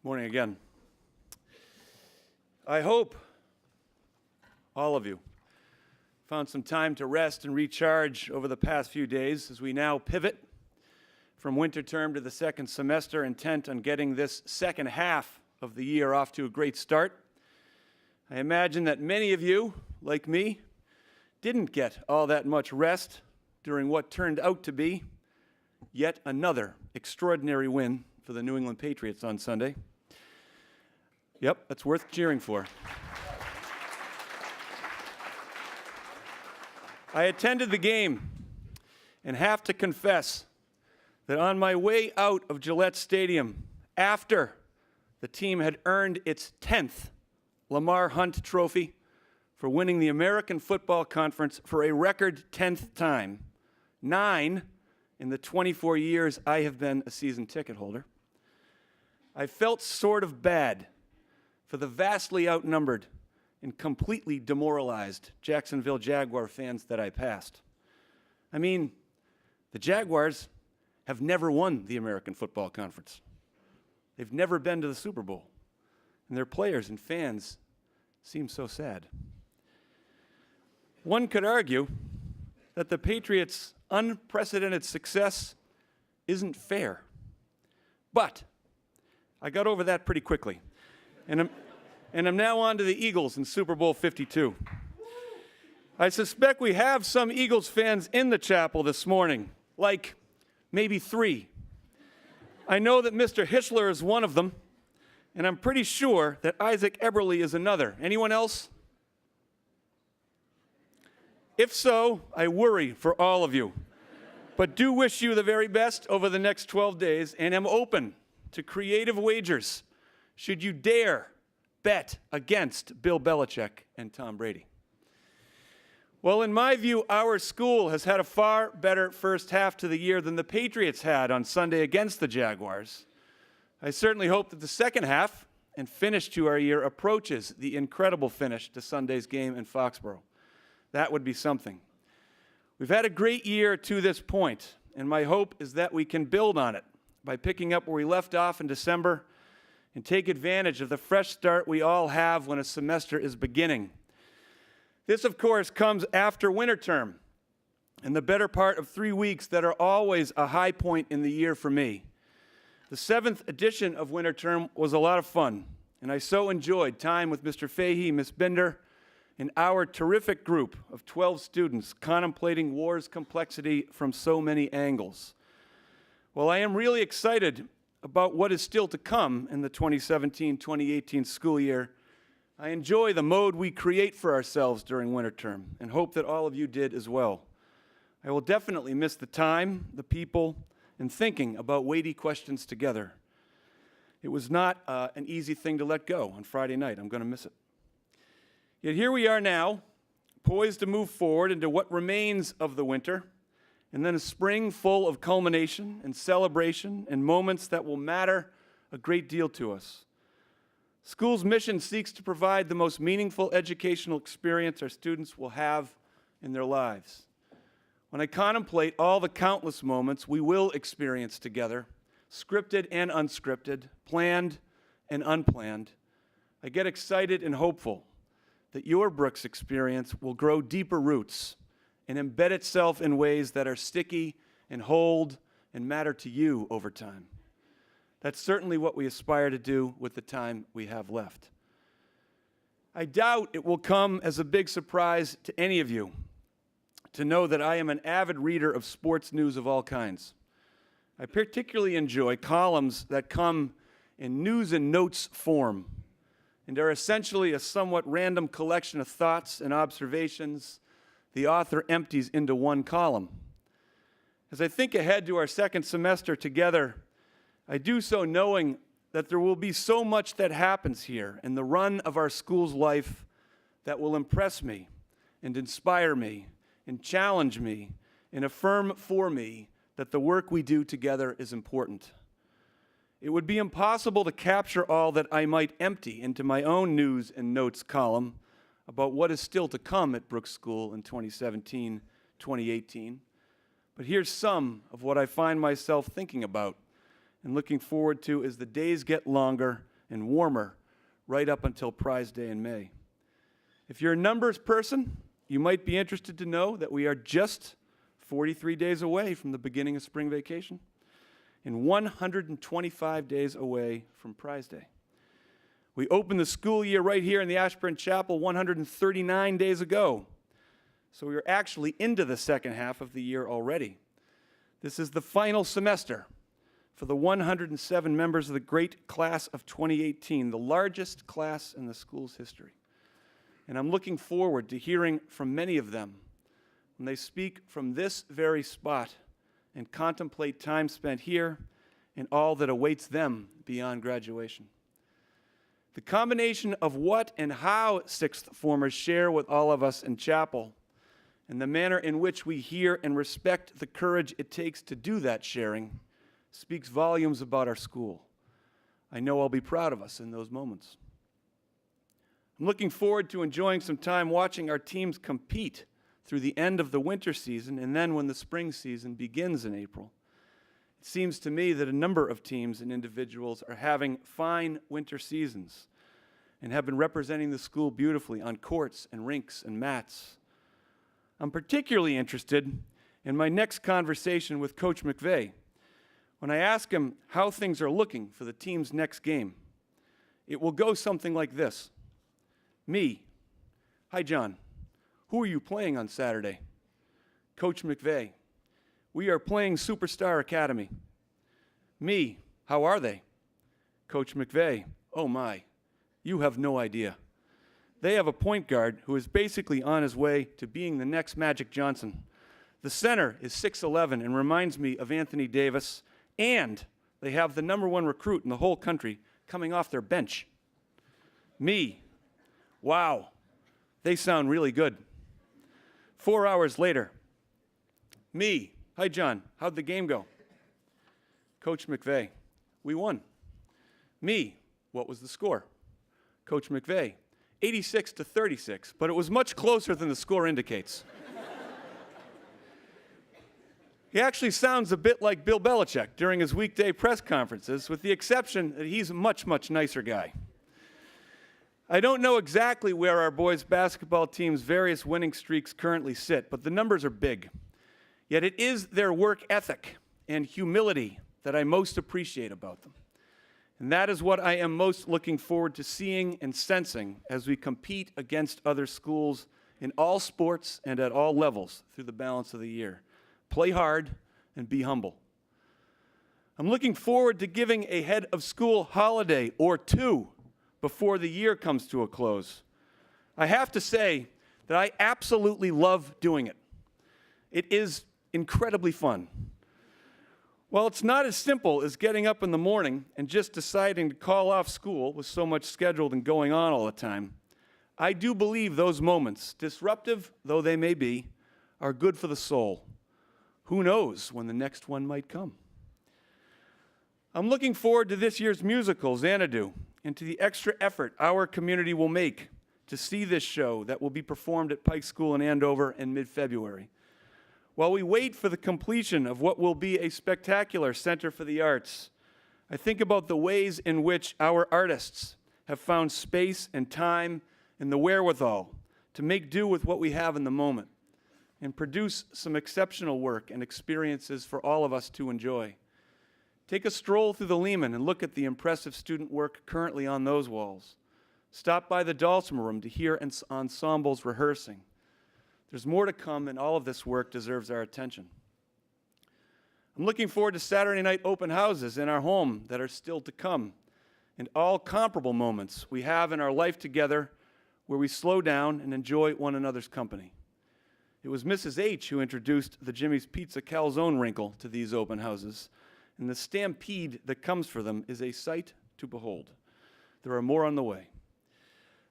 Morning again. I hope all of you found some time to rest and recharge over the past few days as we now pivot from winter term to the second semester, intent on getting this second half of the year off to a great start. I imagine that many of you, like me, didn't get all that much rest during what turned out to be yet another extraordinary win for the New England Patriots on Sunday. Yep, that's worth cheering for. I attended the game and have to confess that on my way out of Gillette Stadium, after the team had earned its 10th Lamar Hunt Trophy for winning the American Football Conference for a record 10th time, 9 in the 24 years I have been a season ticket holder, I felt sort of bad for the vastly outnumbered and completely demoralized Jacksonville Jaguar fans that I passed. I mean, the Jaguars have never won the American Football Conference. They've never been to the Super Bowl. And their players and fans seem so sad. One could argue that the Patriots' unprecedented success isn't fair. But I got over that pretty quickly. And I'm now on to the Eagles in Super Bowl 52. I suspect we have some Eagles fans in the chapel this morning, like maybe 3. I know that Mr. Hischler is one of them, and I'm pretty sure that Isaac Eberle is another. Anyone else? If so, I worry for all of you, but do wish you the very best over the next 12 days and am open to creative wagers should you dare bet against Bill Belichick and Tom Brady. Well, in my view, our school has had a far better first half to the year than the Patriots had on Sunday against the Jaguars. I certainly hope that the second half and finish to our year approaches the incredible finish to Sunday's game in Foxborough. That would be something. We've had a great year to this point, and my hope is that we can build on it by picking up where we left off in December and take advantage of the fresh start we all have when a semester is beginning. This, of course, comes after winter term and the better part of 3 weeks that are always a high point in the year for me. The 7th edition of winter term was a lot of fun, and I so enjoyed time with Mr. Fahey, Ms. Binder, and our terrific group of 12 students contemplating war's complexity from so many angles. Well, I am really excited about what is still to come in the 2017-2018 school year. I enjoy the mode we create for ourselves during winter term and hope that all of you did as well. I will definitely miss the time, the people, and thinking about weighty questions together. It was not an easy thing to let go on Friday night. I'm going to miss it. Yet here we are now, poised to move forward into what remains of the winter, and then a spring full of culmination and celebration and moments that will matter a great deal to us. School's mission seeks to provide the most meaningful educational experience our students will have in their lives. When I contemplate all the countless moments we will experience together, scripted and unscripted, planned and unplanned, I get excited and hopeful that your Brooks experience will grow deeper roots and embed itself in ways that are sticky and hold and matter to you over time. That's certainly what we aspire to do with the time we have left. I doubt it will come as a big surprise to any of you to know that I am an avid reader of sports news of all kinds. I particularly enjoy columns that come in news and notes form and are essentially a somewhat random collection of thoughts and observations the author empties into one column. As I think ahead to our second semester together, I do so knowing that there will be so much that happens here in the run of our school's life that will impress me and inspire me and challenge me and affirm for me that the work we do together is important. It would be impossible to capture all that I might empty into my own news and notes column about what is still to come at Brooks School in 2017, 2018. But here's some of what I find myself thinking about and looking forward to as the days get longer and warmer right up until Prize Day in May. If you're a numbers person, you might be interested to know that we are just 43 days away from the beginning of spring vacation and 125 days away from Prize Day. We opened the school year right here in the Ashburn Chapel 139 days ago. So we are actually into the second half of the year already. This is the final semester for the 107 members of the great class of 2018, the largest class in the school's history. And I'm looking forward to hearing from many of them when they speak from this very spot and contemplate time spent here and all that awaits them beyond graduation. The combination of what and how sixth formers share with all of us in chapel and the manner in which we hear and respect the courage it takes to do that sharing speaks volumes about our school. I know I'll be proud of us in those moments. I'm looking forward to enjoying some time watching our teams compete through the end of the winter season and then when the spring season begins in April. It seems to me that a number of teams and individuals are having fine winter seasons and have been representing the school beautifully on courts and rinks and mats. I'm particularly interested in my next conversation with Coach McVeigh when I ask him how things are looking for the team's next game. It will go something like this. Me. Hi, John. Who are you playing on Saturday? Coach McVeigh. We are playing Superstar Academy. Me. How are they? Coach McVeigh. Oh my, you have no idea. They have a point guard who is basically on his way to being the next Magic Johnson. The center is 6'11" and reminds me of Anthony Davis, and they have the #1 recruit in the whole country coming off their bench. Me. Wow, they sound really good. 4 hours later. Me. Hi, John. How'd the game go? Coach McVeigh. We won. Me. What was the score? Coach McVeigh. 86-36, but it was much closer than the score indicates. He actually sounds a bit like Bill Belichick during his weekday press conferences, with the exception that he's a much, much nicer guy. I don't know exactly where our boys' basketball team's various winning streaks currently sit, but the numbers are big. Yet it is their work ethic and humility that I most appreciate about them. And that is what I am most looking forward to seeing and sensing as we compete against other schools in all sports and at all levels through the balance of the year. Play hard and be humble. I'm looking forward to giving a head of school holiday or two before the year comes to a close. I have to say that I absolutely love doing it. It is incredibly fun. While it's not as simple as getting up in the morning and just deciding to call off school with so much scheduled and going on all the time, I do believe those moments, disruptive though they may be, are good for the soul. Who knows when the next one might come? I'm looking forward to this year's musical, Xanadu, and to the extra effort our community will make to see this show that will be performed at Pike School in Andover in mid-February. While we wait for the completion of what will be a spectacular Center for the Arts, I think about the ways in which our artists have found space and time and the wherewithal to make do with what we have in the moment and produce some exceptional work and experiences for all of us to enjoy. Take a stroll through the Lehman and look at the impressive student work currently on those walls. Stop by the Dulcimer Room to hear ensembles rehearsing. There's more to come, and all of this work deserves our attention. I'm looking forward to Saturday night open houses in our home that are still to come, and all comparable moments we have in our life together where we slow down and enjoy one another's company. It was Mrs. H who introduced the Jimmy's Pizza calzone wrinkle to these open houses, and the stampede that comes for them is a sight to behold. There are more on the way.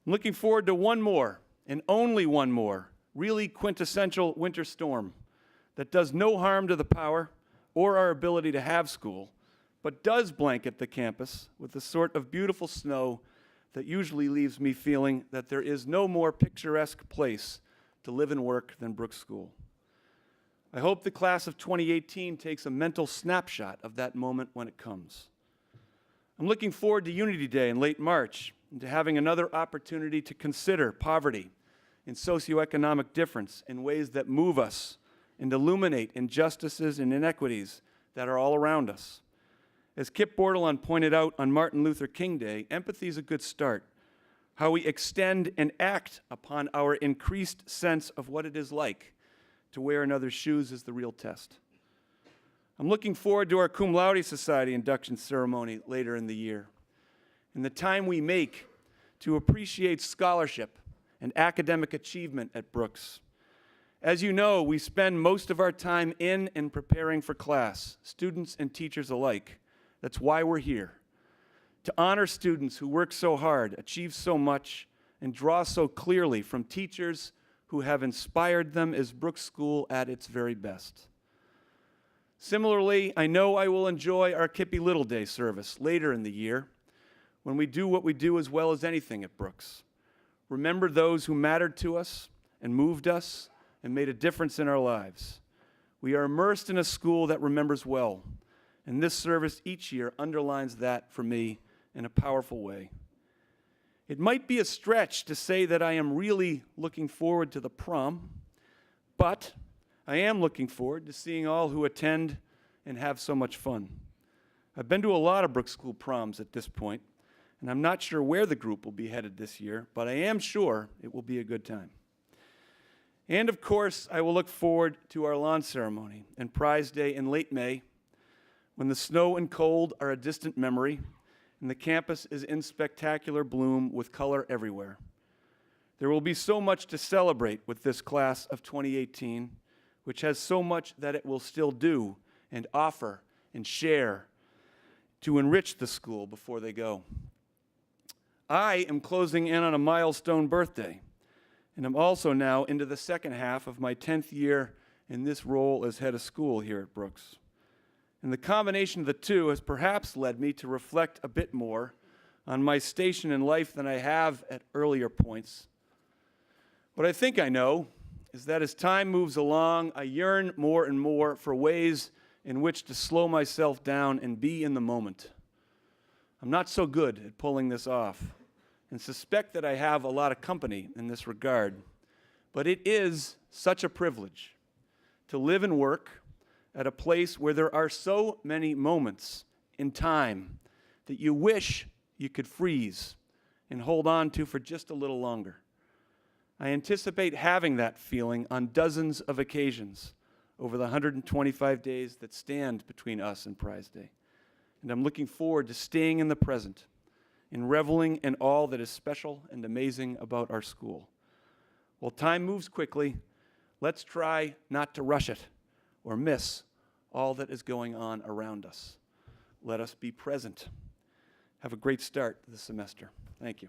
I'm looking forward to one more, and only one more, really quintessential winter storm that does no harm to the power or our ability to have school, but does blanket the campus with the sort of beautiful snow that usually leaves me feeling that there is no more picturesque place to live and work than Brooks School. I hope the class of 2018 takes a mental snapshot of that moment when it comes. I'm looking forward to Unity Day in late March and to having another opportunity to consider poverty and socioeconomic difference in ways that move us and illuminate injustices and inequities that are all around us. As Kip Bordelon pointed out on Martin Luther King Day, empathy is a good start. How we extend and act upon our increased sense of what it is like to wear another's shoes is the real test. I'm looking forward to our Cum Laude Society induction ceremony later in the year and the time we make to appreciate scholarship and academic achievement at Brooks. As you know, we spend most of our time in and preparing for class, students and teachers alike. That's why we're here, to honor students who work so hard, achieve so much, and draw so clearly from teachers who have inspired them as Brooks School at its very best. Similarly, I know I will enjoy our Kippy Little Day service later in the year when we do what we do as well as anything at Brooks. Remember those who mattered to us and moved us and made a difference in our lives. We are immersed in a school that remembers well, and this service each year underlines that for me in a powerful way. It might be a stretch to say that I am really looking forward to the prom, but I am looking forward to seeing all who attend and have so much fun. I've been to a lot of Brooks School proms at this point, and I'm not sure where the group will be headed this year, but I am sure it will be a good time. And of course, I will look forward to our lawn ceremony and prize day in late May, when the snow and cold are a distant memory and the campus is in spectacular bloom with color everywhere. There will be so much to celebrate with this class of 2018, which has so much that it will still do and offer and share to enrich the school before they go. I am closing in on a milestone birthday, and I'm also now into the second half of my 10th year in this role as head of school here at Brooks. And the combination of the two has perhaps led me to reflect a bit more on my station in life than I have at earlier points. What I think I know is that as time moves along, I yearn more and more for ways in which to slow myself down and be in the moment. I'm not so good at pulling this off and suspect that I have a lot of company in this regard. But it is such a privilege to live and work at a place where there are so many moments in time that you wish you could freeze and hold on to for just a little longer. I anticipate having that feeling on dozens of occasions over the 125 days that stand between us and Prize Day. And I'm looking forward to staying in the present and reveling in all that is special and amazing about our school. While time moves quickly, let's try not to rush it or miss all that is going on around us. Let us be present. Have a great start to the semester. Thank you.